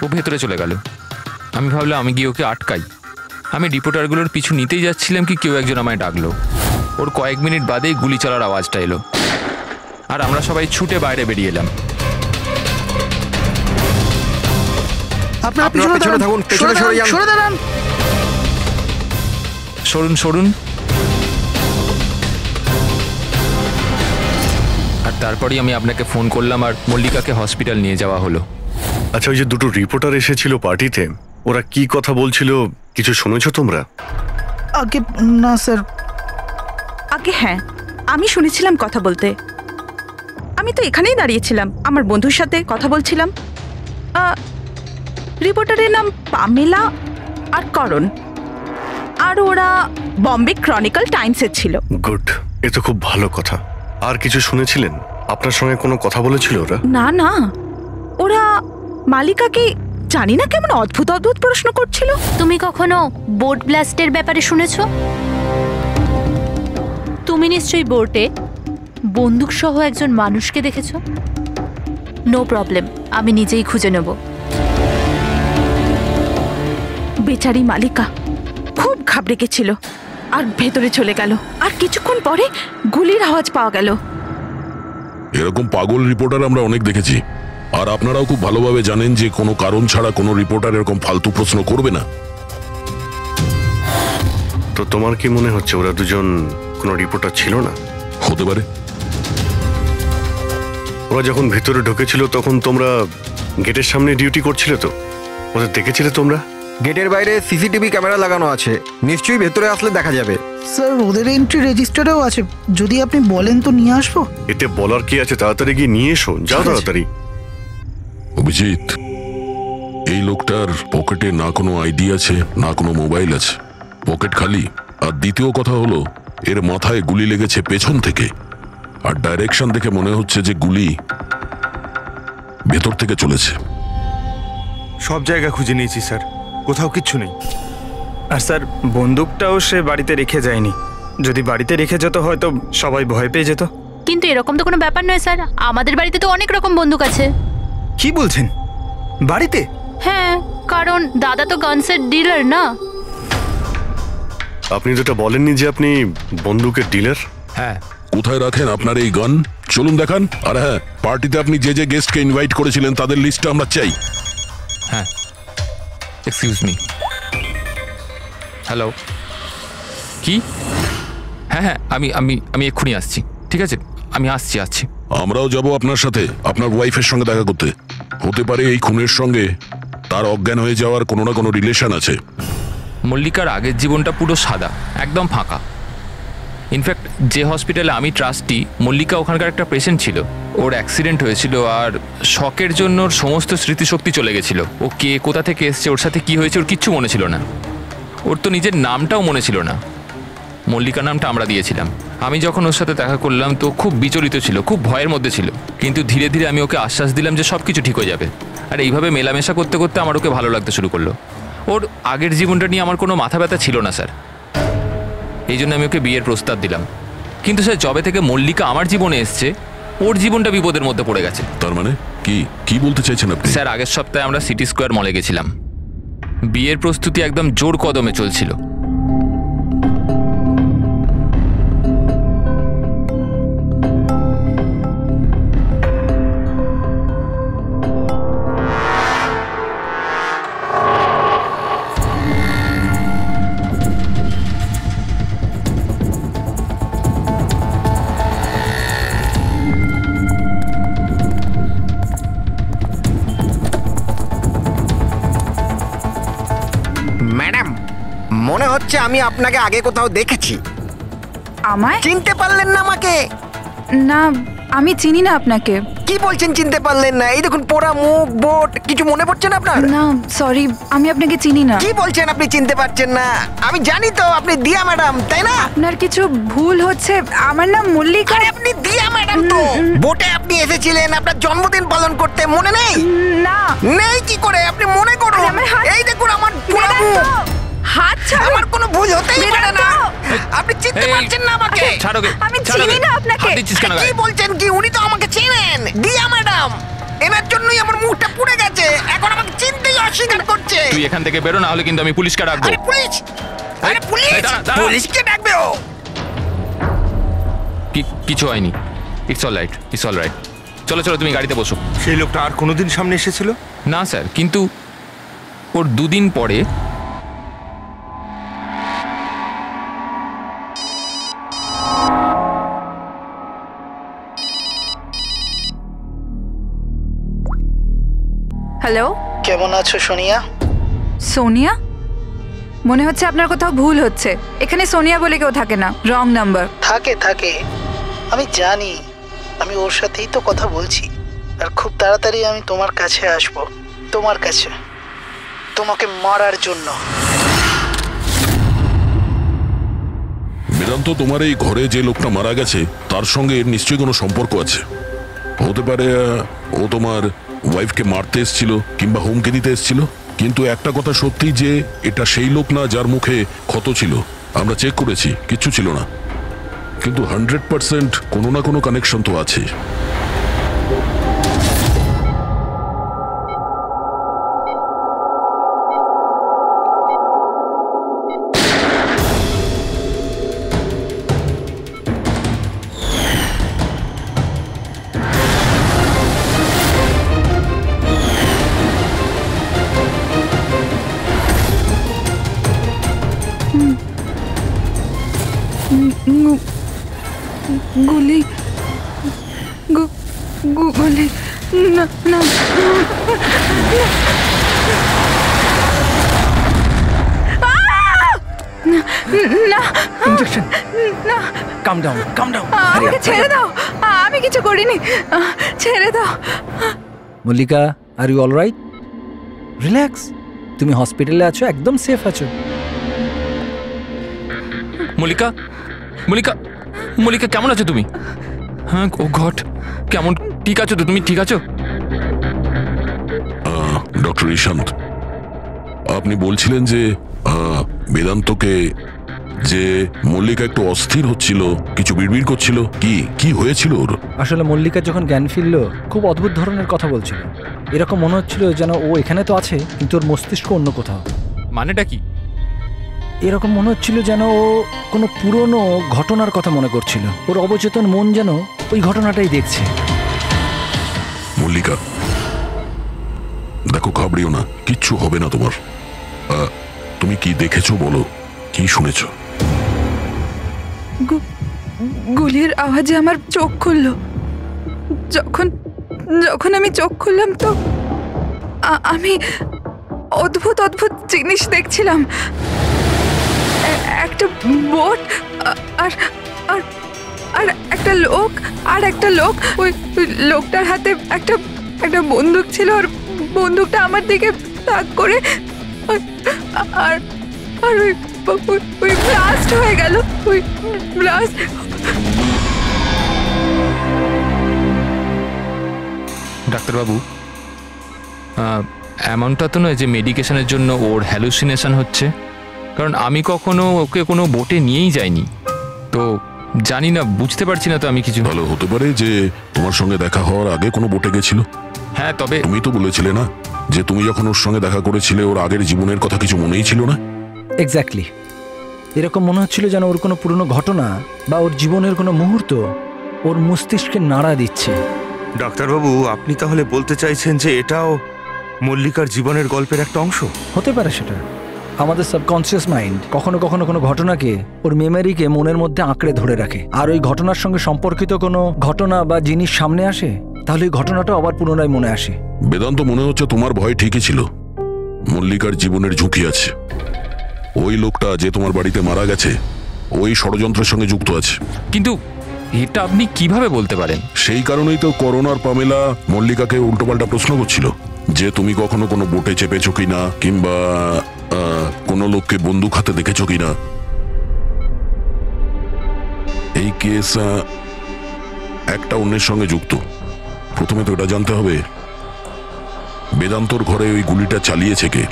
ও ভেতরে চলে গেল। আমি ভাবলাম আমি গিয়ে ওকে আটকাই। আমি রিপোর্টারগুলোর পিছু নিতেই যাচ্ছিলাম কি কেউ একজন আমায় ডাকলো। ওর কয়েক মিনিট বাদেই গুলি চলার আওয়াজটা এলো, আর আমরা সবাই ছুটে বাইরে বেরিয়ে এলাম। সরুন সরুন। আর তারপরেই আমি আপনাকে ফোন করলাম আর মল্লিকাকে হসপিটাল নিয়ে যাওয়া হলো। আচ্ছা, ওই যে দুটো রিপোর্টার এসেছিল পার্টিতে, ওরা কি কথা বলছিল কিছু শুনেছো তোমরা? আগে না স্যার। আগে হ্যাঁ, আমি শুনেছিলাম কথা বলতে। আমি তো এখানেই দাঁড়িয়েছিলাম, আমার বন্ধুর সাথে কথা বলছিলাম। রিপোর্টারের নাম পামেলা আর করণ, আর ওরা বম্বে ক্রনিকল টাইমসের ছিল। গুড, এ তো খুব ভালো কথা। আর কিছু শুনেছিলেন? আপনার সঙ্গে কোনো কথা বলেছিল ওরা? না না, ওরা মালিকাকে জানি না কেমন অদ্ভুত অদ্ভুত প্রশ্ন করছিল। তুমি কখনো বোট ব্লাস্টের ব্যাপারে শুনেছো? তুমি নিশ্চয়ই বোটে বন্দুক সহ একজন মানুষকে দেখেছো। নো প্রবলেম, আমি নিজেই খুঁজে নেব। বেচারি মালিকা খুব ঘাবড়ে গেছিল আর ভেতরে চলে গেল। আর কিছুক্ষণ পরে গুলির আওয়াজ পাওয়া গেল। এরকম পাগল রিপোর্টার আমরা অনেক দেখেছি, আর আপনারাও খুব ভালোভাবে জানেন যে কোনো কারণ ছাড়া কোনো রিপোর্টার এরকম ফালতু প্রশ্ন করবে না। তো তোমার কি মনে হচ্ছে ওরা দুজন কোনো রিপোর্টার ছিল না? হতে পারে। ওরা যখন ভেতরে ঢুকেছিল তখন তোমরা গেটের সামনে ডিউটি করছিলে, তো ওদের দেখেছিলে তোমরা? গেটের বাইরে সিসিটিভি ক্যামেরা লাগানো আছে, নিশ্চয়ই ভেতরে আসলে দেখা যাবে। স্যার ওদের এন্ট্রি রেজিস্টারেও আছে, যদি আপনি বলেন তো নিয়ে আসবো। এতে বলার কি আছে, তাড়াতাড়ি গিয়ে নিয়ে এসো, যাও তাড়াতাড়ি। অভিজিৎ, এই লোকটার পকেটে না কোনো আইডি আছে না কোনো মোবাইল আছে, পকেট খালি। আর দ্বিতীয় কথা হলো এর মাথায় গুলি লেগেছে পেছন থেকে, আর ডাইরেকশন দেখে মনে হচ্ছে যে গুলি ভেতর থেকে চলেছে। সব জায়গা খুঁজে নিয়েছি স্যার, কোথাও কিচ্ছু নেই। আর স্যার বন্দুকটাও সে বাড়িতে রেখে যায়নি, যদি বাড়িতে রেখে যেত হয়তো সবাই ভয় পেয়ে যেত। কিন্তু এরকম তো কোনো ব্যাপার নয় স্যার, আমাদের বাড়িতে তো অনেক রকম বন্দুক আছে। কি বলছেন, বাড়িতে? হ্যাঁ, কারণ দাদা তো গানসের ডিলার না। আপনি যেটা বলেননি যে আপনি বন্দুকের ডিলার? হ্যাঁ। কোথায় রাখেন আপনার এই গান? চলুন দেখান। আর হ্যাঁ, পার্টিতে আপনি যে যে গেস্টকে ইনভাইট করেছিলেন তাদের লিস্টটা আমরা চাই। হ্যাঁ, এক্সকিউজ মি। হ্যালো, কি? হ্যাঁ হ্যাঁ, আমি আমি আমি এক্ষুনি আসছি। ঠিক আছে, আমি আসছি। আমরাও যাব আপনার সাথে আপনার ওয়াইফের সঙ্গে দেখা করতে। হতে পারে এই খুনের সঙ্গে তার অজ্ঞান হয়ে যাওয়ার কোনো না কোনো রিলেশন আছে। মল্লিকার আগের জীবনটা পুরো সাদা, একদম ফাঁকা। ইনফ্যাক্ট যে হসপিটালে আমি ট্রাস্টি, মল্লিকা ওখানকার একটা পেশেন্ট ছিল। ওর অ্যাক্সিডেন্ট হয়েছিল আর শকের জন্য ওর সমস্ত স্মৃতিশক্তি চলে গেছিল। ও কে, কোথা থেকে এসছে, ওর সাথে কি হয়েছে ওর কিচ্ছু মনে ছিল না। ওর তো নিজের নামটাও মনে ছিল না। মল্লিকা নামটা আমরা দিয়েছিলাম। আমি যখন ওর সাথে দেখা করলাম তো খুব বিচলিত ছিল, খুব ভয়ের মধ্যে ছিল। কিন্তু ধীরে ধীরে আমি ওকে আশ্বাস দিলাম যে সব কিছু ঠিক হয়ে যাবে। আর এইভাবে মেলামেশা করতে করতে আমার ওকে ভালো লাগতে শুরু করলো। ওর আগের জীবনটা নিয়ে আমার কোনো মাথা ব্যথা ছিল না স্যার, এই জন্য আমি ওকে বিয়ের প্রস্তাব দিলাম। কিন্তু স্যার যবে থেকে মল্লিকা আমার জীবনে এসছে ওর জীবনটা বিপদের মধ্যে পড়ে গেছে। তার মানে কি বলতে চাইছেন আপনি? স্যার আগের সপ্তাহে আমরা সিটি স্কোয়ার মলে গেছিলাম। বিয়ের প্রস্তুতি একদম জোর কদমে চলছিল। ম্যাডাম, মনে হচ্ছে আমি আপনাকে আগে কোথাও দেখেছি। আমায় চিনতে পারলেন না আমাকে? না, আমি চিনি না আপনাকে। কি বলছেন চিনতে পারলেন না? এই দেখুন পোড়া মুখ, বোট, কিছু মনে পড়ছে না আপনার? না সরি, আমি আপনাকে চিনি না। কি বলছেন আপনি চিনতে পারছেন না? আমি জানি তো আপনি দিয়া ম্যাডাম, তাই না? আপনার কিছু ভুল হচ্ছে, আমার নাম মল্লিকা। আরে আপনি দিয়া ম্যাডাম তো। বোটে আপনি এসেছিলেন আপনার জন্মদিন পালন করতে, মনে নেই? না। নেই কি করে? আপনি মনে করুন। এই দেখুন আমার পোড়া মুখ। হাত ছাড়ো। আমার কোনো ভুল হতেই পারে না। আপনি চিনতে পারছেন না আমাকে? আমি চিনি না আপনাকে। কি বলছেন কি? উনি তো আমাকে চেনেন, দিয়া ম্যাডাম। এনার জন্যই আমার মুখটা পুড়ে গেছে, এখন আমাকে চিনতেই অস্বীকার করছে। তুই এখান থেকে বেরো, না হলে কিন্তু আমি পুলিশকে ডাকবো। আরে পুলিশ, আরে পুলিশ, এই, দাঁড়া, দাঁড়া। পুলিশকে ডাকবে ও। কিছু হয়নি, it's all right, it's all right. চলো চলো, তুমি গাড়িতে বসো। সেই লোকটা আর কোনোদিন সামনে এসেছিল? না স্যার, কিন্তু ওর দুদিন পরে হ্যালো, কেমন আছো সোনিয়া? সোনিয়া? মনে হচ্ছে আপনার কোথাও ভুল হচ্ছে। এখানে সোনিয়া বলে কেউ থাকে না, রং নাম্বার। থাকে থাকে, আমি জানি। আমি ওর সাথেই তো কথা বলছি। আর খুব তাড়াতাড়ি আমি তোমার কাছে আসব, তোমার কাছে, তোমাকে মারার জন্য। বেদান্ত, তোমার এই ঘরে যে লোকটা মারা গেছে তার সঙ্গে এর নিশ্চয়ই কোনো সম্পর্ক আছে। হতে পারে ও তোমার ওয়াইফকে মারতে এসেছিল কিংবা হুমকি দিতে এসেছিল। কিন্তু একটা কথা সত্যি যে এটা সেই লোক না যার মুখে ক্ষত ছিল। আমরা চেক করেছি, কিচ্ছু ছিল না। কিন্তু 100% কোনো না কোনো কানেকশন তো আছে। গুলি, গুলি, না না, না, ইনজেকশন। না, কাম ডাউন, কাম ডাউন। আমাকে ছেড়ে দাও, আমি কিছু করিনি, ছেড়ে দাও। Mallika, are you all right? Relax, তুমি হসপিটালে আছো, একদম সেফ আছো। মল্লিকা, মল্লিকা, মল্লিকা কেমন আছো তুমি? হ্যাঁ, ও গড, কেমন, ঠিক আছো তো তুমি? ঠিক আছো? ডক্টর ইশান্ত, আপনি বলছিলেন যে বেদান্তকে, যে মল্লিকা একটু অস্থির হচ্ছিল, কিছু বিড়বিড় করছিল। কি হয়েছিল ওর? আসলে মল্লিকা যখন জ্ঞান ফিরল, খুব অদ্ভুত ধরনের কথা বলছিল। এরকম মনে হচ্ছিল যেন ও এখানে তো আছে, কিন্তু ওর মস্তিষ্ক অন্য কোথাও। মানেটা কি? এরকম মনে হচ্ছিল যেন ও কোনো পুরনো ঘটনার কথা মনে করছিল। ওর অবচেতন মন যেন ওই ঘটনাটাই দেখছে। মল্লিকা, দেখো, ঘাবড়িও না, কিচ্ছু হবে না তোমার। তুমি কি দেখেছো বলো, কি শুনেছো? গুলির আওয়াজে আমার চোখ খুলল। যখন যখন আমি চোখ খুললাম তো আমি অদ্ভুত অদ্ভুত জিনিস দেখছিলাম। একটা বোট, আর আর আর একটা লোক, ওই লোকটার হাতে একটা বন্দুক ছিল। আর বন্দুকটা আমার দিকে তাক করে, আর আর ওই ব্লাস্ট হয়ে গেল, ওই ব্লাস্ট। ডাক্তারবাবু, এমনটা তো নয় যে মেডিকেশনের জন্য ওর হ্যালুসিনেশন হচ্ছে, কারণ আমি কখনো ওকে কোনো বোটে নিয়েই যাইনি, তো জানি না, বুঝতে পারছি না তো আমি কিছু। ভালো হতে পারে যে তোমার সঙ্গে দেখা হওয়ার আগে কোনো বোটে গেছিল। হ্যাঁ, তবে তুমি তো বলেছিলে না যে তুমি যখন ওর সঙ্গে দেখা করেছিলে ওর আগের জীবনের কথা কিছু মনেই ছিল না? এক্স্যাক্টলি, এরকম মনে হচ্ছিল যেন ওর কোনো পুরনো ঘটনা বা ওর জীবনের কোনো মুহূর্ত ওর মস্তিষ্কে নাড়া দিচ্ছে। ডাক্তারবাবু, আপনি তাহলে বলতে চাইছেন যে এটাও মল্লিকার জীবনের গল্পের একটা অংশ? হতে পারে সেটা। আমাদের সাবকনসিয়াস মাইন্ড কখনো কখনো কোনো ঘটনাকে, ওর মেমোরিকে মনের মধ্যে আঁকড়ে ধরে রাখে। আর ওই ঘটনার সঙ্গে সম্পর্কিত কোনো ঘটনা বা জিনিস সামনে আসে, তাহলে ওই ঘটনাটা আবার পুনরায় মনে আসে। বেদান্ত, মনে হচ্ছে তোমার ভয় ঠিকই ছিল। মল্লিকার জীবনের ঝুঁকি আছে। ওই লোকটা যে তোমার বাড়িতে মারা গেছে, ওই ষড়যন্ত্রের সঙ্গে যুক্ত আছে। কিন্তু এটা আপনি কিভাবে বলতে পারেন? সেই কারণেই তো করোনার পামেলা মল্লিকাকে উল্টোপাল্টা প্রশ্ন করছিল যে তুমি কখনো কোনো বোটে চেপেছো কিনা, কিংবা কোনো লোককে বন্দুক হাতে দেখেছো কিনা। এই কেস একটা অন্যের সঙ্গে যুক্ত। প্রথমে তো এটা জানতে হবে বেদান্তর ঘরে ওই গুলিটা চালিয়েছে কে।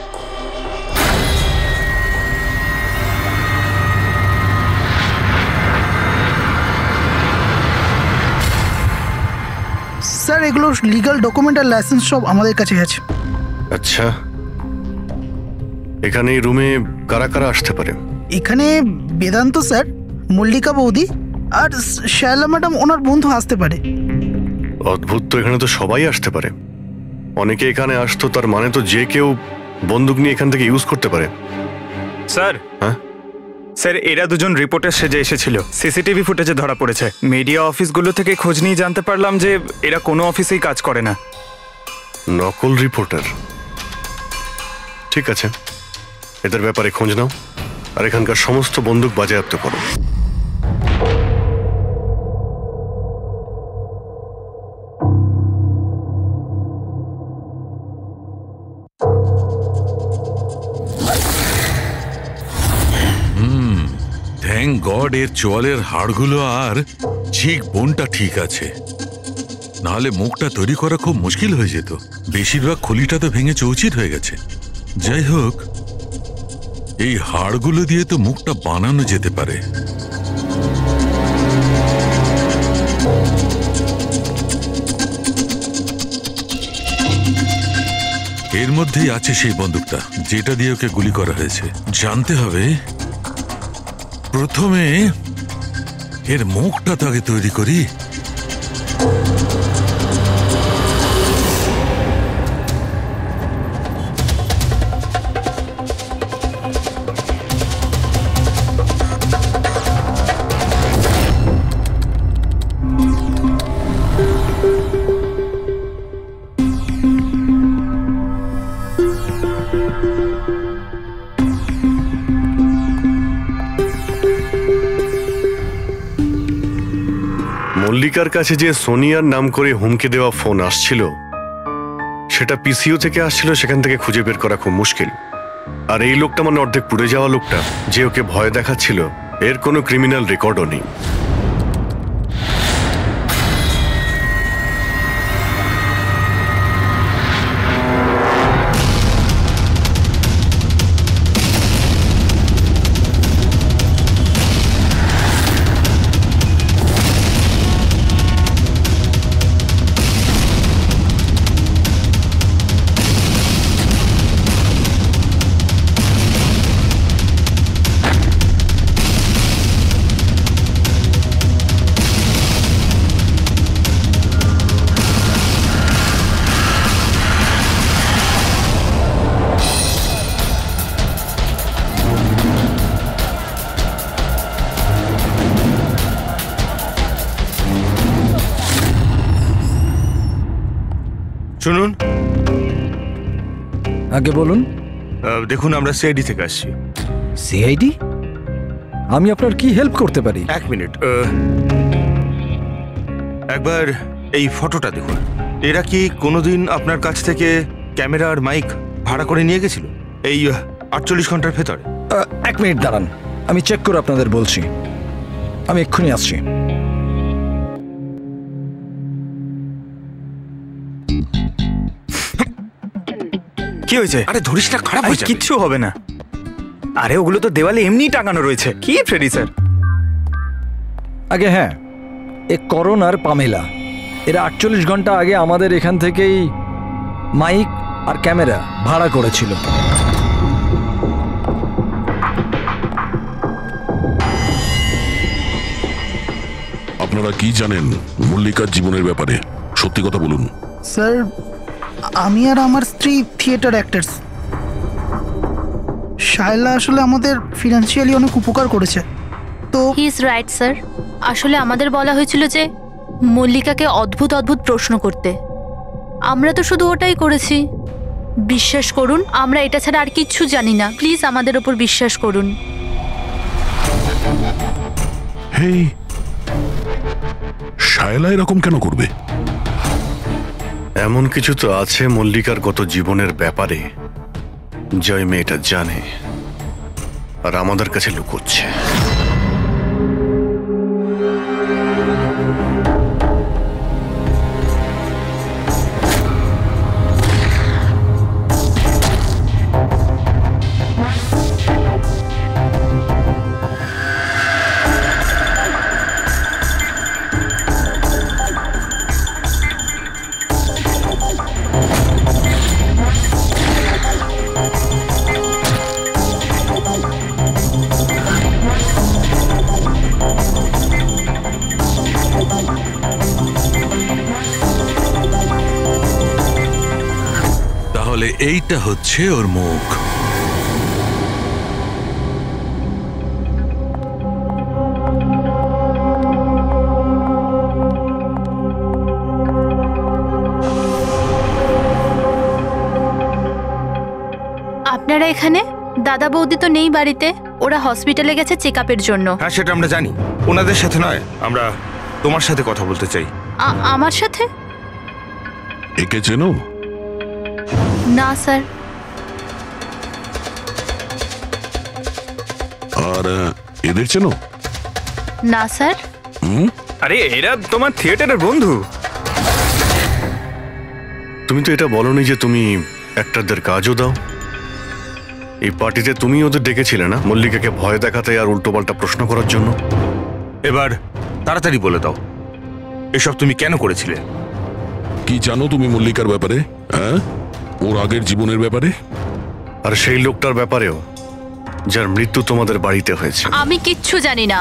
স্যার, এগুলোর লিগ্যাল ডকুমেন্ট আর লাইসেন্স সব আমাদের কাছে আছে। আচ্ছা, এখানে এই রুমে কারা কারা আসতে পারে? এখানে বেদান্ত স্যার, মল্লিকা বৌদি আর শায়লা ম্যাডাম ওনার বন্ধু আসতে পারে। অদ্ভুত তো, এখানে তো সবাই আসতে পারে। অনেকে এখানে আসতো, তার মানে তো যে কেউ বন্দুক নিয়ে এখান থেকে ইউজ করতে পারে। স্যার, হ্যাঁ স্যার, এরা দুজন রিপোর্টার সেজে এসেছিল, সিসিটিভি ফুটেজে ধরা পড়েছে। মিডিয়া অফিসগুলো থেকে খোঁজ নিয়ে জানতে পারলাম যে এরা কোনো অফিসেই কাজ করে না। নকল রিপোর্টার? ঠিক আছে, এদের ব্যাপারে খোঁজ নাও আর এখানকার সমস্ত বন্দুক বাজেয়াপ্ত করো। থ্যাংক গড এর চোয়ালের হাড়গুলো আর চিক বোনটা ঠিক আছে, নাহলে মুখটা তৈরি করা খুব মুশকিল হয়ে যেত। বেশিরভাগ খলিটা তো ভেঙে চৌচির হয়ে গেছে। যাই হোক, এই হাড়গুলো দিয়ে তো মুখটা বানানো যেতে পারে। এর মধ্যেই আছে সেই বন্দুকটা যেটা দিয়ে ওকে গুলি করা হয়েছে। জানতে হবে প্রথমে এর মুখটা তো আগে তৈরি করি। মল্লিকার কাছে যে সোনিয়ার নাম করে হুমকি দেওয়া ফোন আসছিল, সেটা পিসিও থেকে আসছিল, সেখান থেকে খুঁজে বের করা খুব মুশকিল। আর এই লোকটা মানে অর্ধেক পুড়ে যাওয়া লোকটা যে ওকে ভয় দেখাচ্ছিল, এর কোনো ক্রিমিনাল রেকর্ডও নেই। শুনুন, আগে বলুন। দেখুন, আমরা সিআইডি থেকে আসছি। সিআইডি? আমি আপনার কি হেল্প করতে পারি? এক মিনিট, একবার এই ফটোটা দেখুন। এরা কি কোনোদিন আপনার কাছ থেকে ক্যামেরা আর মাইক ভাড়া করে নিয়ে গেছিল এই 48 ঘন্টার ভেতরে? এক মিনিট দাঁড়ান, আমি চেক করে আপনাদের বলছি। আমি এক্ষুনি আসছি। কি হয়েছে? আরে ধরিস না, খারাপ হয়েছে। কিচ্ছু হবে না। আরে ওগুলো তো দেওয়ালে এমনি টাঙানো রয়েছে। কি ফ্রেডি স্যার? আগে হ্যাঁ, এ করণ আর পামেলা, এরা 48 ঘন্টা আগে আমাদের এখান থেকেই মাইক আর ক্যামেরা ভাড়া করেছিল। আপনারা কি জানেন মল্লিকার জীবনের ব্যাপারে? সত্যি কথা বলুন। স্যার, আমি আর আমার স্ত্রী থিয়েটার অ্যাক্টার্স। শায়লা আসলে আমাদের ফিনান্সিয়ালি অনেক উপকার করেছে। তো হি ইজ রাইট স্যার। আসলে আমাদের বলা হয়েছিল যে মল্লিকাকে অদ্ভুত অদ্ভুত প্রশ্ন করতে। আমরা তো শুধু ওটাই করেছি। বিশ্বাস করুন, আমরা এটা ছাড়া আর কিচ্ছু জানি না। প্লিজ আমাদের ওপর বিশ্বাস করুন। হেই, শায়লা এরকম কেন করবে? এমন কিছু তো আছে মল্লিকার গত জীবনের ব্যাপারে, যে ওই মেয়েটা জানে আর আমাদের কাছে লুকোচ্ছে। এইটা হচ্ছে ওর মুখ। আপনারা এখানে? দাদা বৌদি তো নেই বাড়িতে, ওরা হসপিটালে গেছে চেক আপের জন্য। হ্যাঁ সেটা আমরা জানি, ওনাদের সাথে নয়, আমরা তোমার সাথে কথা বলতে চাই। আমার সাথে? একে চেনো? না স্যার। আর এদের চেনো? না স্যার। আরে এরা তোমার থিয়েটারের বন্ধু। তুমি তো এটা বলনি যে তুমি অ্যাক্টরদের কাজও দাও। এই পার্টিতে তুমি ওদের ডেকেছিলে না, মল্লিকাকে ভয় দেখাতে আর উল্টোপাল্টা প্রশ্ন করার জন্য? এবার তাড়াতাড়ি বলে দাও, এসব তুমি কেন করেছিলে? কি জানো তুমি মল্লিকার ব্যাপারে? হ্যাঁ, ওর আগের জীবনের ব্যাপারে, আর সেই লোকটার ব্যাপারেও যার মৃত্যু তোমাদের বাড়িতে হয়েছে। আমি কিচ্ছু জানি না।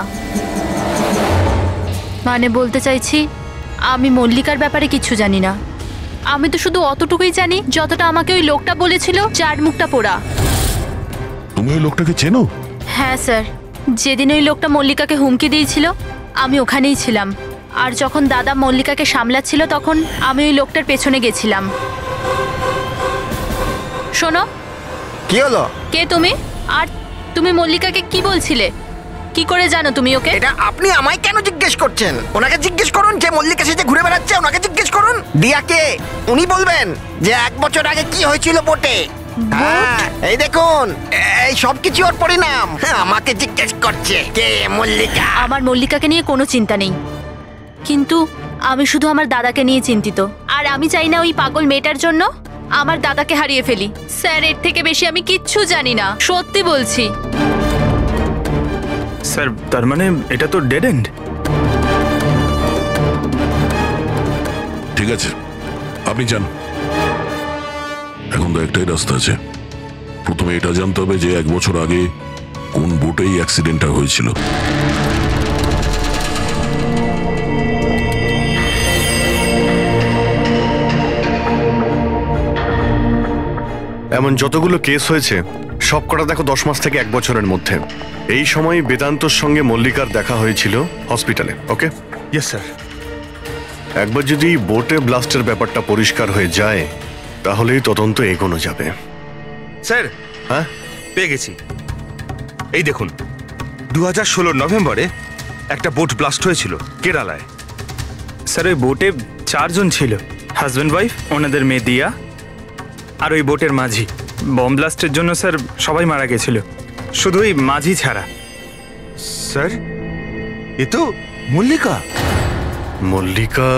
মানে বলতে চাইছি, আমি মল্লিকার ব্যাপারে কিচ্ছু জানি না। আমি তো শুধু অতটুকুই জানি যতটা আমাকে ওই লোকটা বলেছিল, যার মুখটা পোড়া। তুমি ওই লোকটাকে চেনো? হ্যাঁ স্যার, যেদিন ওই লোকটা মল্লিকাকে হুমকি দিয়েছিল আমি ওখানেই ছিলাম। আর যখন দাদা মল্লিকাকে সামলাচ্ছিল তখন আমি ওই লোকটার পেছনে গেছিলাম। শোনো। কি হলো? কে তুমি? আর তুমি মল্লিকাকে কি বলছিলে? কি করে জানো তুমি ওকে? এটা আপনি আমায় কেন জিজ্ঞেস করছেন? ওনাকে জিজ্ঞেস করুন, যে মল্লিকা সেজে ঘুরে বেড়াচ্ছে ওনাকে জিজ্ঞেস করুন। দিয়াকে উনি বলবেন যে 1 বছর আগে কি হয়েছিল বোটে। হ্যাঁ, এই দেখুন, এই সবকিছু ওর পরিণাম। আমাকে জিজ্ঞেস করছে কে মল্লিকা। আমার মল্লিকাকে নিয়ে কোনো চিন্তা নেই, কিন্তু আমি শুধু আমার দাদাকে নিয়ে চিন্তিত। আর আমি চাই না ওই পাগল মেয়েটার জন্য আমার দাদাকে হারিয়ে ফেলি। স্যার, এর থেকে বেশি আমি কিচ্ছু জানি না, সত্যি বলছি। স্যার, তার মানে এটা তো ডেড এন্ড। ঠিক আছে, আপনি যান। এখন তো একটাই রাস্তা আছে, প্রথমে এটা জানতে হবে যে 1 বছর আগে কোন বোটেই অ্যাক্সিডেন্টটা হয়েছিল। এমন যতগুলো কেস হয়েছে সব কটা দেখো 10 মাস থেকে 1 বছরের মধ্যে। এই সময় বেদান্তর সঙ্গে মল্লিকার দেখা হয়েছিল হসপিটালে। ওকে? Yes sir. একবার যদি বোটে ব্লাস্টের ব্যাপারটা পরিষ্কার হয়ে যায় তাহলেই তদন্ত এগোনো যাবে। স্যার, হ্যাঁ পেয়ে গেছি। এই দেখুন, 2016 নভেম্বরে একটা বোট ব্লাস্ট হয়েছিল কেরালায়। স্যার, ওই বোটে 4 জন ছিল, হাজব্যান্ড ওয়াইফ, ওনাদের মেয়ে দিয়া, আর ওই বোটের মাঝি। বম ব্লাস্টের জন্য স্যার সবাই মারা গেছিল, শুধু ওই মাঝি ছাড়া। স্যার, এ তো মল্লিকা। মল্লিকা,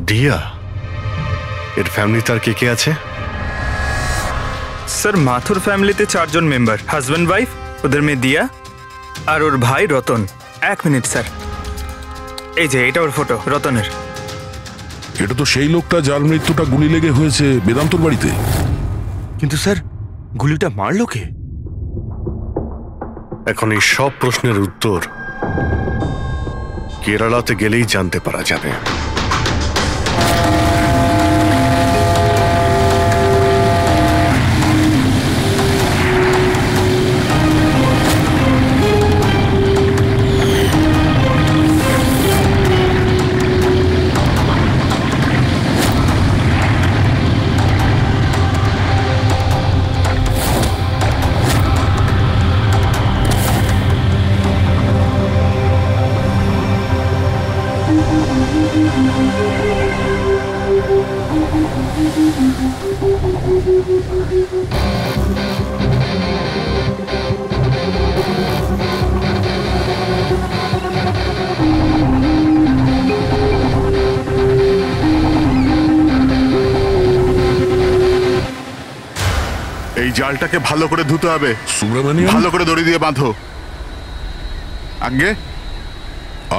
দিয়া, এর ফ্যামিলি তার কে কে আছে? স্যার, মাথুর ফ্যামিলিতে 4 জন মেম্বার, হাজব্যান্ড ওয়াইফ, ওদের মেয়ে দিয়া, আর ওর ভাই রতন। 1 মিনিট স্যার, এই যে এটা ওর ফটো, রতনের। এটা তো সেই লোকটা যার মৃত্যুটা গুলি লেগে হয়েছে বেদান্তর বাড়িতে। কিন্তু স্যার, গুলিটা মারলো কে? এখন এই সব প্রশ্নের উত্তর কেরালাতে গেলেই জানতে পারা যাবে। এই জালটাকে ভালো করে ধুতে হবে। সুব্রমণিয়াম, ভালো করে দড়ি দিয়ে বাঁধো। আগে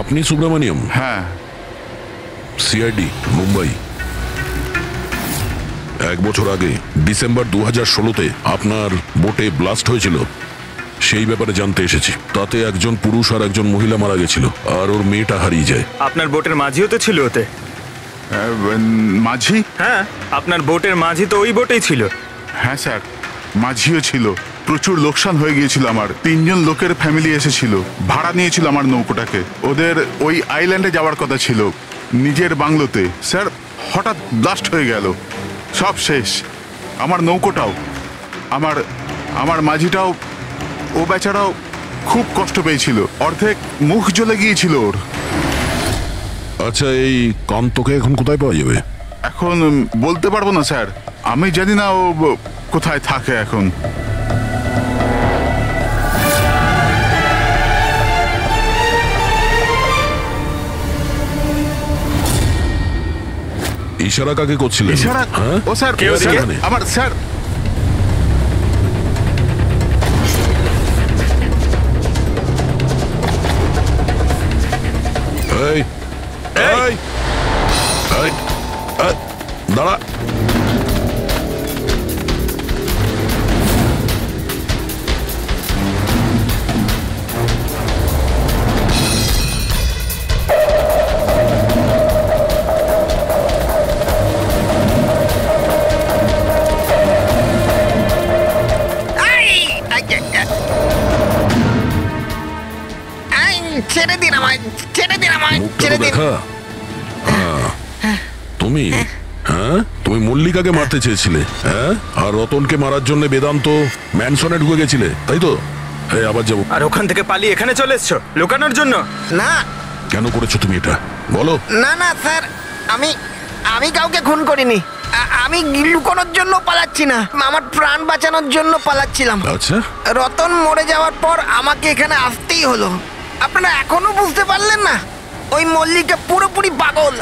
আপনি সুব্রমণিয়াম? হ্যাঁ। সিআইডি, মুম্বাই। 1 বছর আগে ডিসেম্বর 2016-তে আপনার বোটে ব্লাস্ট হয়েছিল, সেই ব্যাপারে জানতে এসেছি। তাতে একজন পুরুষ আর একজন মহিলা মারা গেছিল, আর ওর মেয়েটা হারিয়ে যায়। আপনার বোটের মাঝিও তো ছিল ওতে। মাঝি? হ্যাঁ, আপনার বোটের মাঝি তো ওই বোটেই ছিল। হ্যাঁ স্যার, মাঝিও ছিল। প্রচুর লোকসান হয়ে গিয়েছিল আমার। 3 জন লোকের ফ্যামিলি এসেছিল, ভাড়া নিয়েছিল আমার নৌকোটাকে। ওদের ওই আইল্যান্ডে যাওয়ার কথা ছিল, নিজের বাংলোতে। স্যার, হঠাৎ ব্লাস্ট হয়ে গেল, সব শেষ। আমার নৌকোটাও, আমার মাঝিটাও, ও বেচারাও খুব কষ্ট পেয়েছিল। অর্ধেক মুখ জ্বলে গিয়েছিল ওর। আচ্ছা, এই কান্তকে এখন কোথায় পাওয়া যাবে? এখন বলতে পারবো না স্যার, আমি জানি না ও কোথায় থাকে এখন। ইশারা কাকে করছিলেন? ইশারা? হ্যাঁ? ও স্যার, কে ওদিকে? আমার স্যার। এই এই এই, দাঁড়া। ছেড়ে দিন আমায়, ছেড়ে দিন আমায়, মুখটা ছেড়ে তো দিন। দেখা। তুমি, হ্যাঁ, তুমি মল্লিকাকে মারতে চেয়েছিলে, হ্যাঁ, আর রতনকে মারার জন্য বেদান্ত ম্যানসনে ঢুকে গেছিলে, তাই তো? এই আবার যাবো। আর ওখান থেকে পালিয়ে এখানে চলে এসছো লুকানোর জন্য? না কেন করেছো তুমি এটা, বলো? না না স্যার, আমি কাউকে খুন করিনি। আমি লুকানোর জন্য পালাচ্ছি না, আমার প্রাণ বাঁচানোর জন্য পালাচ্ছিলাম। আচ্ছা, রতন মরে যাওয়ার পর আমাকে এখানে আসতেই হলো। আপনারা এখনো বুঝতে পারলেন না? ওই মল্লিকা পুরোপুরি পাগল।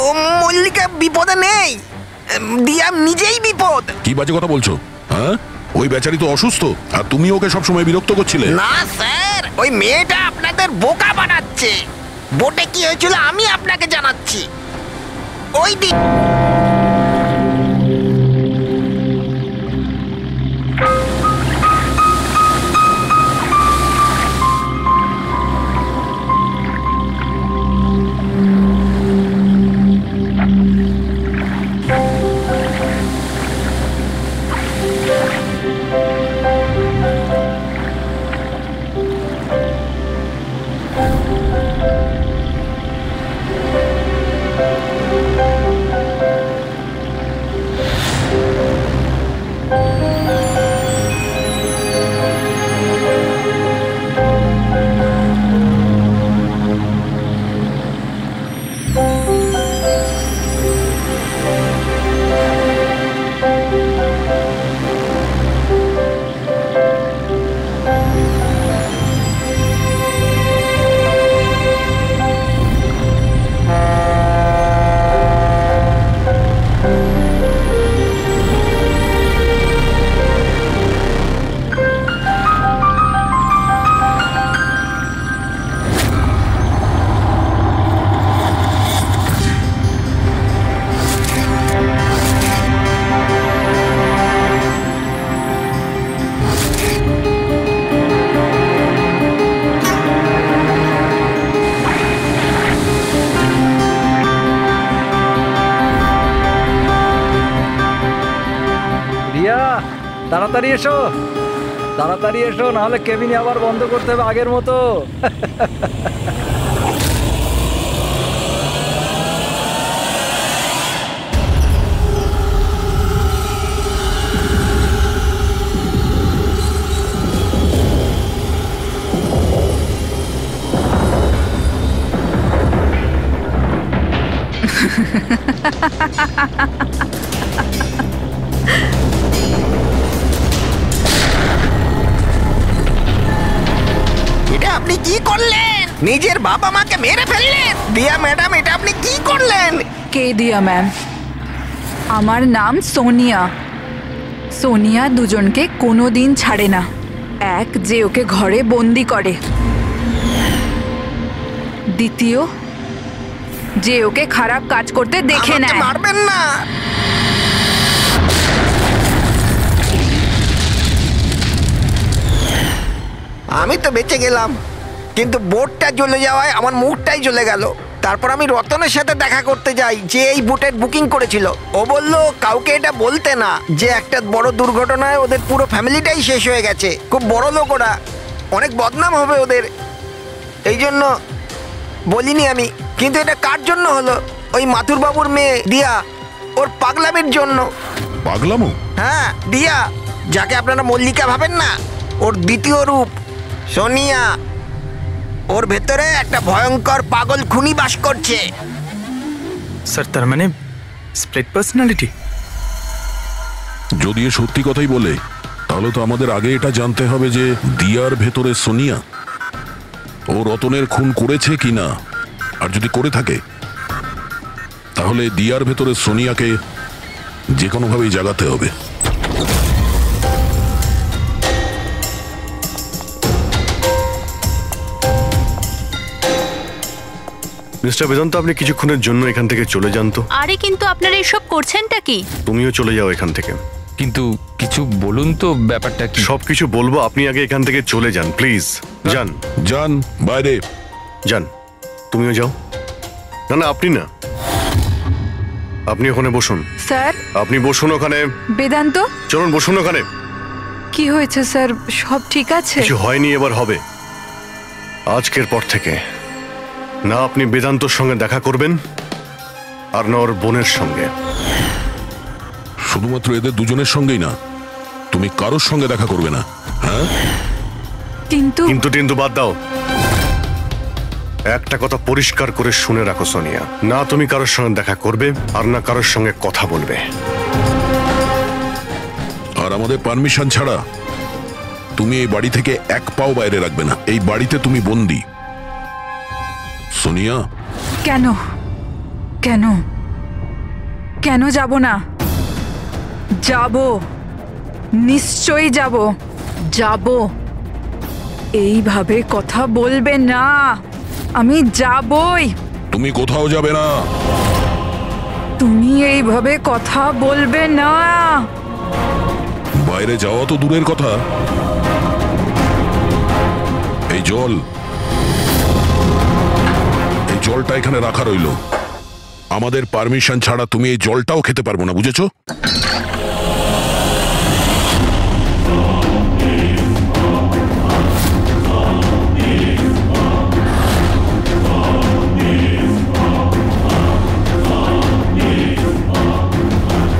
ও মল্লিকা বিপদে নেই, দিয়া নিজেই বিপদ। কি বাজে কথা বলছো? হ্যাঁ, ওই বেচারি তো অসুস্থ, আর তুমি ওকে সবসময় বিরক্ত করছিলে। না স্যার, ওই মেয়েটা আপনাদের বোকা বানাচ্ছে। বোটে কি হয়েছিল আমি আপনাকে জানাচ্ছি। ওই দিন তাড়াতাড়ি এসো, তাড়াতাড়ি এসো, নাহলে কেবিনে আবার বন্ধ করতে হবে আগের মতো। এটা আপনি কি করলেন? নিজের বাবা মাকে মেরে ফেললেন। দিয়া ম্যাডাম, এটা আপনি কি করলেন? কে দিয়া ম্যাম? আমার নাম সোনিয়া। সোনিয়া দুজনকে কোনোদিন ছাড়ে না। এক, যে ওকে ঘরে বন্দি করে। দ্বিতীয়, যে ওকে খারাপ কাজ করতে দেখে আমাকে নেয়। মারবেন না। আমি তো বেঁচে গেলাম, কিন্তু বোটটা জ্বলে যাওয়ায় আমার মুখটাই জ্বলে গেল। তারপর আমি রতনের সাথে দেখা করতে যাই, যে এই বোটের বুকিং করেছিল। ও বলল কাউকে এটা বলতে না, যে একটা বড় দুর্ঘটনায় ওদের পুরো ফ্যামিলিটাই শেষ হয়ে গেছে। খুব বড় লোক ওরা, অনেক বদনাম হবে ওদের, এই জন্য বলিনি আমি। কিন্তু এটা কার জন্য হলো? ওই মাথুর বাবুর মেয়ে দিয়া, ওর পাগলামির জন্য। পাগলামো? হ্যাঁ, দিয়া, যাকে আপনারা মল্লিকা ভাবেন না, ওর দ্বিতীয় রূপ সোনিয়া। ওর ভেতরে একটা ভয়ঙ্কর পাগল খুনি বাস করছে। স্যার, তার মানে স্প্লিট পার্সোনালিটি? যদি এ সত্যি কথাই বলে, তাহলে তো আমাদের আগে এটা জানতে হবে যে দিয়ার ভেতরে সোনিয়া ও রতনের খুন করেছে কিনা। আর যদি করে থাকে, তাহলে দিয়ার ভেতরে সোনিয়াকে যে কোনোভাবেই জাগাতে হবে। মিস্টার বেদান্ত, আপনি কিছুক্ষণের জন্য এখান থেকে চলে যান তো। আরে কিন্তু আপনারা এসব করছেনটা কি? তুমিও চলে যাও এখান থেকে। কিন্তু কিছু বলুন তো, ব্যাপারটা কি? সবকিছু বলবো, আপনি আগে এখান থেকে চলে যান প্লিজ। যান যান বাইরে যান। তুমিও যাও। না না, আপনি না, আপনি ওখানে বসুন। স্যার, আপনি বসুন ওখানে। বেদান্ত, চলুন বসুন ওখানে। কি হয়েছে স্যার? সব ঠিক আছে? কিছু হয়নি, এবার হবে। আজকের পর থেকে না আপনি বেদান্তর সঙ্গে দেখা করবেন, আর না ওর বোনের সঙ্গে। শুধুমাত্র এদের দুজনের সঙ্গেই না, তুমি কারোর সঙ্গে দেখা করবে না। হ্যাঁ, কিন্তু কিন্তু বাদ দাও। একটা কথা পরিষ্কার করে শুনে রাখো সোনিয়া, না তুমি কারোর সঙ্গে দেখা করবে, আর না কারোর সঙ্গে কথা বলবে। আর আমাদের পারমিশন ছাড়া তুমি এই বাড়ি থেকে এক পাও বাইরে রাখবে না। এই বাড়িতে তুমি বন্দি। সোনিয়া। কেন কেন কেন যাব না? যাব, নিশ্চয়ই যাব। যাব। এইভাবে কথা বলবে না, আমি যাবই। তুমি কোথাও যাবে না। তুমি এইভাবে কথা বলবে না। বাইরে যাওয়া তো দূরের কথা, এই জলটা এখানে রাখা রইল। আমাদের পারমিশন ছাড়া তুমি এই জলটাও খেতে পারবো না, বুঝেছো?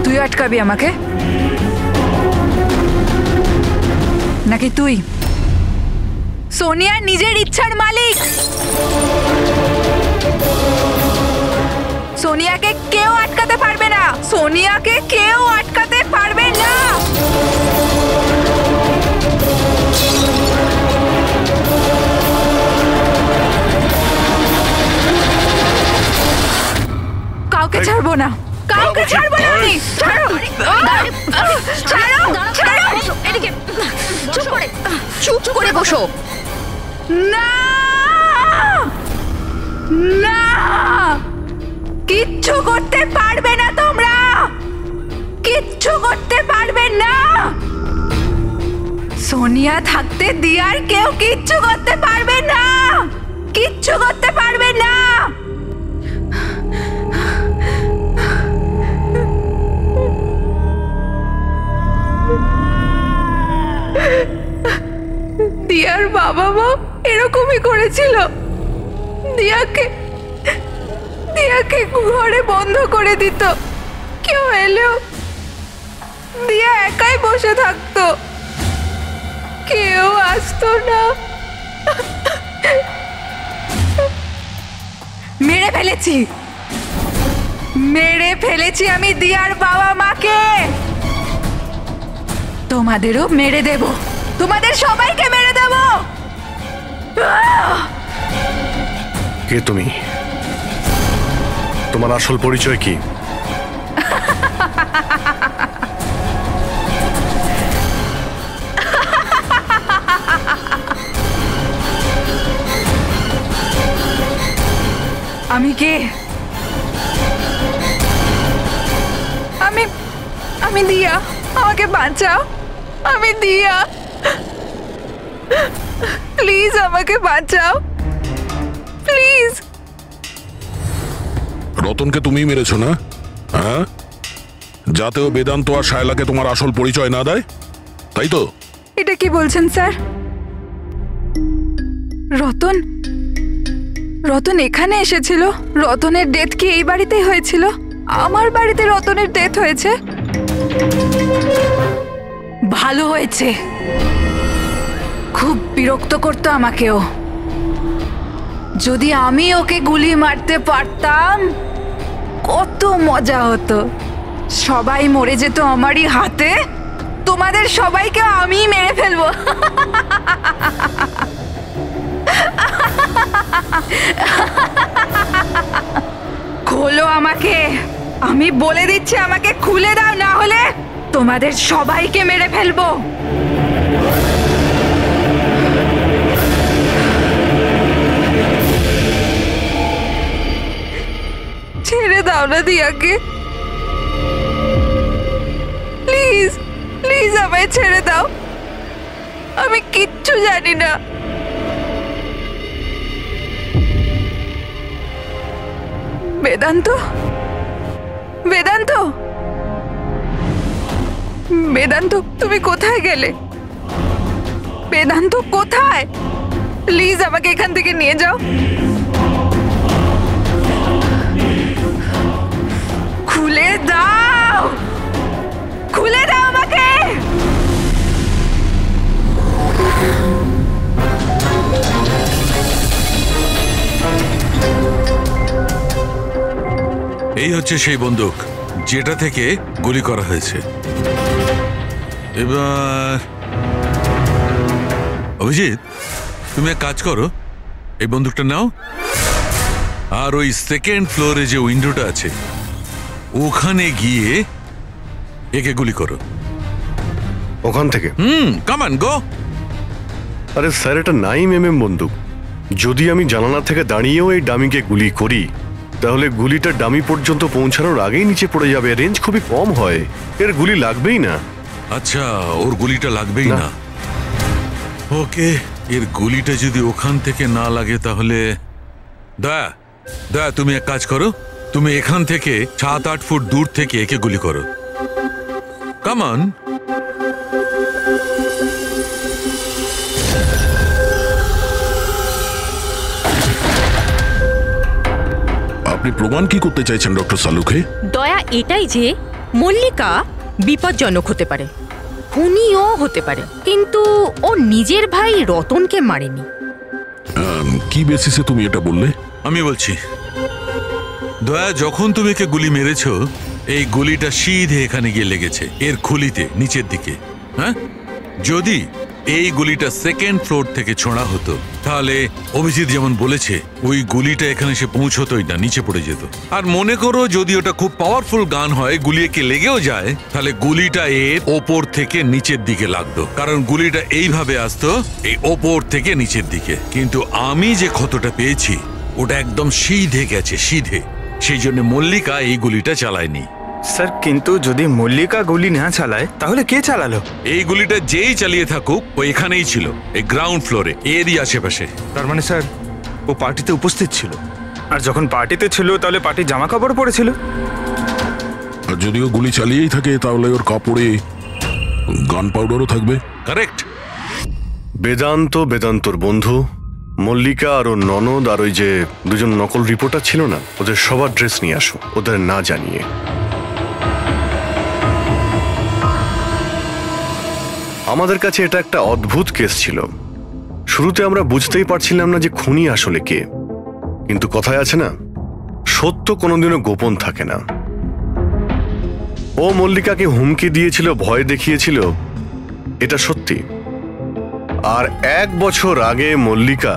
তুই আটকাবি আমাকে নাকি তুই? সোনিয়া নিজের ইচ্ছার মালিক। সোনিয়াকে কেউ আটকাতে পারবে না। সোনিয়াকে কেউ আটকাতে পারবে না। কাউকে ছাড়বো না, কাউকে ছাড়বো না আমি। ছাড়ো, ছাড়ো, ছাড়ো। এদিকে চুপ করে বসো। না না, কিচ্ছু করতে পারবে না তোমরা, কিচ্ছু করতে পারবে না। সোনিয়া থাকতে দিয়ার কেউ কিচ্ছু করতে পারবে না, কিচ্ছু করতে পারবে না। দিয়ার বাবা মা এরকমই করেছিল। দিয়াকে ঘরে বন্ধ করে দিত। কেউ এলেও দিয়া একাই বসে থাকতো, কেউ আসতো না। মেরে ফেলেছি আমি দিয়ার বাবা মাকে। তোমাদেরও মেরে দেব, তোমাদের সবাইকে মেরে দেব। কে তুমি? তোমার আসল পরিচয় কি? আমি কে? আমি দিয়া। আমাকে বাঁচাও, আমি দিয়া। প্লিজ আমাকে বাঁচাও, প্লিজ। রতনকে তুমিই মেরেছো না? হ্যাঁ, যাতেও বেদান্ত আর শায়লাকে তোমার আসল পরিচয় না দেয়, তাই তো? এটা কি বলছেন স্যার? রতন রতন এখানে এসেছিল? রতনের ডেথ কি এই বাড়িতেই হয়েছিল? আমার বাড়িতে রতনের ডেথ হয়েছে? ভালো হয়েছে, খুব বিরক্ত করতো আমাকেও। যদি আমি ওকে গুলি মারতে পারতাম কত মজা হতো। সবাই মরে যেত আমারই হাতে, তোমাদের সবাইকে আমি মেরে ফেলবো। খোলো আমাকে, আমি বলে দিচ্ছি, আমাকে খুলে দাও, না হলে তোমাদের সবাইকে মেরে ফেলবো। ছেড়ে দাও না দিয়াকে, প্লিজ প্লিজ আমায় ছেড়ে দাও, আমি কিচ্ছু জানি না। বেদান্ত, বেদান্ত, বেদান্ত, তুমি কোথায় গেলে? বেদান্ত কোথায়? প্লিজ আমাকে এখান থেকে নিয়ে যাও। খুলে দাও, খুলে দাও আমাকে। এই হচ্ছে সেই বন্দুক যেটা থেকে গুলি করা হয়েছে। এবার অভিজিৎ, তুমি এক কাজ করো, এই বন্দুকটা নাও, আর ওই সেকেন্ড ফ্লোরে যে উইন্ডোটা আছে ওখানে গিয়ে একে গুলি করো। ওখান থেকে? Come on go. আরে স্যার, এটা 9mm বন্দুক। যদি আমি জানালা থেকে দাঁড়িয়েও এই ডামিকে গুলি করি তাহলে গুলিটা ডামি পর্যন্ত পৌঁছানোর আগেই নিচে পড়ে যাবে। রেঞ্জ খুবই কম হয়, এর গুলি লাগবেই না। আচ্ছা, ওর গুলিটা লাগবেই না। ওকে, এর গুলিটা যদি ওখান থেকে না লাগে তাহলে দয়া দয়া তুমি এক কাজ করো, তুমি এখান থেকে 7-8 ফুট দূর থেকে একে গুলি করো। Come on. আপনি প্রমাণ কি করতে চাইছেন ডক্টর সালুকে? দয়া এটাই যে মল্লিকা বিপজ্জনক হতে পারে, খুনিও হতে পারে, কিন্তু ও নিজের ভাই রতনকে মারেনি। কি বেসিসে তুমি এটা বললে? আমি বলছি, দয়া, যখন তুমি একে গুলি মেরেছো এই গুলিটা সিধে এখানে গিয়ে লেগেছে এর খুলিতে নিচের দিকে। হ্যাঁ, যদি এই গুলিটা সেকেন্ড ফ্লোর থেকে ছোঁড়া হতো তাহলে অভিজিৎ যেমন বলেছে ওই গুলিটা এখানে এসে পৌঁছতোই না, নিচে পড়ে যেত। আর মনে করো যদি ওটা খুব পাওয়ারফুল গান হয়, গুলি একে লেগেও যায়, তাহলে গুলিটা এর ওপর থেকে নিচের দিকে লাগতো, কারণ গুলিটা এইভাবে আসতো এই ওপর থেকে নিচের দিকে। কিন্তু আমি যে ক্ষতটা পেয়েছি ওটা একদম সিধে গেছে, সিধে। সেই জন্য মল্লিকা এই গুলিটা চালায়নি। স্যার, কিন্তু যদি মল্লিকা গুলি না চালায় তাহলে কে চালালো? এই গুলিটা যেই চালিয়ে থাকুক ও এখানেই ছিল, এই গ্রাউন্ড ফ্লোরে, এরই আশেপাশে। তার মানে স্যার ও পার্টিতে উপস্থিত ছিল, আর যখন পার্টিতে ছিল তাহলে পার্টির জামা কাপড় পরেছিল। আর যদিও গুলি চালিয়েই থাকে তাহলে ওর কাপড়ে গান পাউডারও থাকবে। কারেক্ট। বেদান্তর বন্ধু মল্লিকা আর ওর ননদ আর ওই যে দুজন নকল রিপোর্টার ছিল না, ওদের সবার ড্রেস নিয়ে আসো, ওদের না জানিয়ে। আমাদের কাছে এটা একটা অদ্ভুত কেস ছিল। শুরুতে আমরা বুঝতেই পারছিলাম না যে খুনি আসলে কে, কিন্তু কথায় আছে না, সত্য কোনোদিনও গোপন থাকে না। ও মল্লিকাকে হুমকি দিয়েছিল, ভয় দেখিয়েছিল, এটা সত্যি। আর 1 বছর আগে মল্লিকা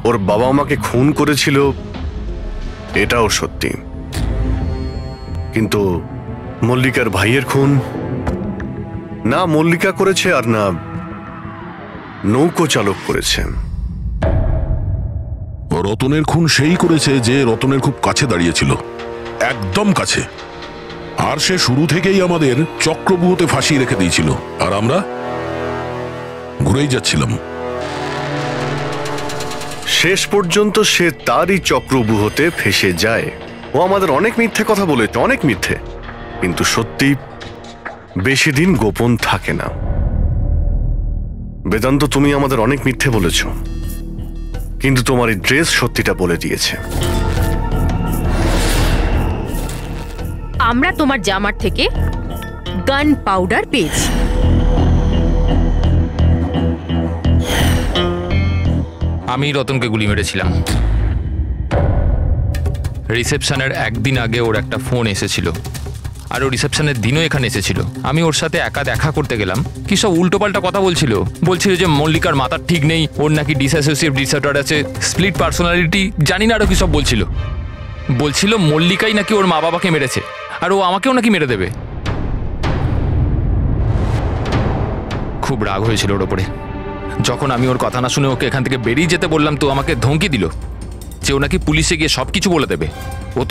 ওর বাবা মাকে খুন করেছিল, এটাও সত্যি। কিন্তু মল্লিকার ভাইয়ের খুন না মল্লিকা করেছে আর না নৌকো চালক করেছে। রতনের খুন সেই করেছে যে রতনের খুব কাছে দাঁড়িয়েছিল, একদম কাছে। আর সে শুরু থেকেই আমাদের চক্রব্যূহতে ফাঁসিয়ে রেখে দিয়েছিল, আর আমরা ঘুরেই যাচ্ছিলাম। শেষ পর্যন্ত সে তারই চক্রব্যূহতে ফেসে যায়। ও আমাদের অনেক মিথ্যে কথা বলেছে, অনেক মিথ্যে, কিন্তু সত্যি বেশি দিন গোপন থাকে না। বেদান্ত, তুমি আমাদের অনেক মিথ্যে বলেছ, কিন্তু তোমার এই ড্রেস সত্যিটা বলে দিয়েছে। আমরা তোমার জামার থেকে গান পাউডার পেয়েছি। আমি রতনকে গুলি মেরেছিলাম। রিসেপশনের একদিন আগে ওর একটা ফোন এসেছিল, আর ও রিসেপশনের দিনও এখানে এসেছিল। আমি ওর সাথে একা দেখা করতে গেলাম, কি সব উল্টোপাল্টা কথা বলছিল যে মল্লিকার মাথার ঠিক নেই, ওর নাকি ডিসঅ্যাসোসিয়েট ডিসঅর্ডার আছে, স্প্লিট পার্সোনালিটি, জানি না আরো কি সব বলছিল মল্লিকাই নাকি ওর মা বাবাকে মেরেছে, আর ও আমাকেও নাকি মেরে দেবে। খুব রাগ হয়েছিল ওর ওপরে। যখন আমি ওর কথা না শুনে ওকে এখান থেকে বেরিয়ে যেতে বললাম, তো আমাকে ধমকি দিল যে ও নাকি পুলিশে গিয়ে সব কিছু বলে দেবে। ও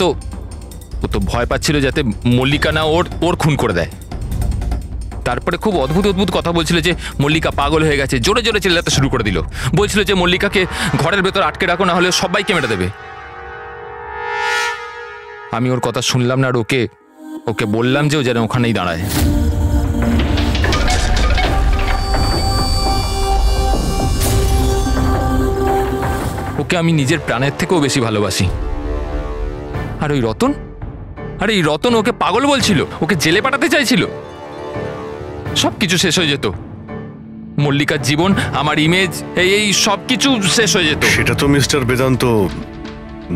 তো ভয় পাচ্ছিল যাতে মল্লিকা না ওর খুন করে দেয়। তারপরে খুব অদ্ভুত কথা বলছিল যে মল্লিকা পাগল হয়ে গেছে, জোরে জোরে চিল্লাতে শুরু করে দিল। বলছিল যে মল্লিকাকে ঘরের ভেতর আটকে রাখো, না হলে সবাইকে মেরে দেবে। আমি ওর কথা শুনলাম না, আর ওকে বললাম যে ও যেন ওখানেই দাঁড়ায়। ওকে আমি নিজের প্রাণের থেকেও বেশি ভালোবাসি। আর ওই রতন, এই রতন ওকে পাগল বলছিল, ওকে জেলে পাঠাতে চাইছিল। সবকিছু শেষ হয়ে যেত, মল্লিকার জীবন, আমার ইমেজ, এই সব কিছু শেষ হয়ে যেত। সেটা তো মিস্টার বেদান্ত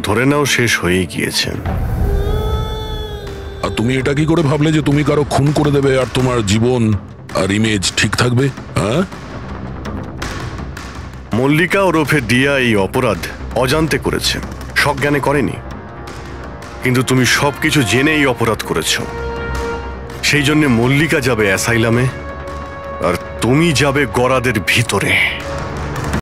ধরে নাও শেষ হয়ে গিয়েছে। আর তুমি এটা কি করে ভাবলে যে তুমি কারো খুন করে দেবে আর তোমার জীবন আর ইমেজ ঠিক থাকবে? হ্যাঁ, মল্লিকা ওরফে দিয়া এই অপরাধ অজান্তে করেছে, সজ্ঞানে করেনি। কিন্তু তুমি সবকিছু জেনে এই অপরাধ করেছ। সেই জন্য মল্লিকা যাবে অ্যাসাইলামে, আর তুমি যাবে গরাদের ভিতরে।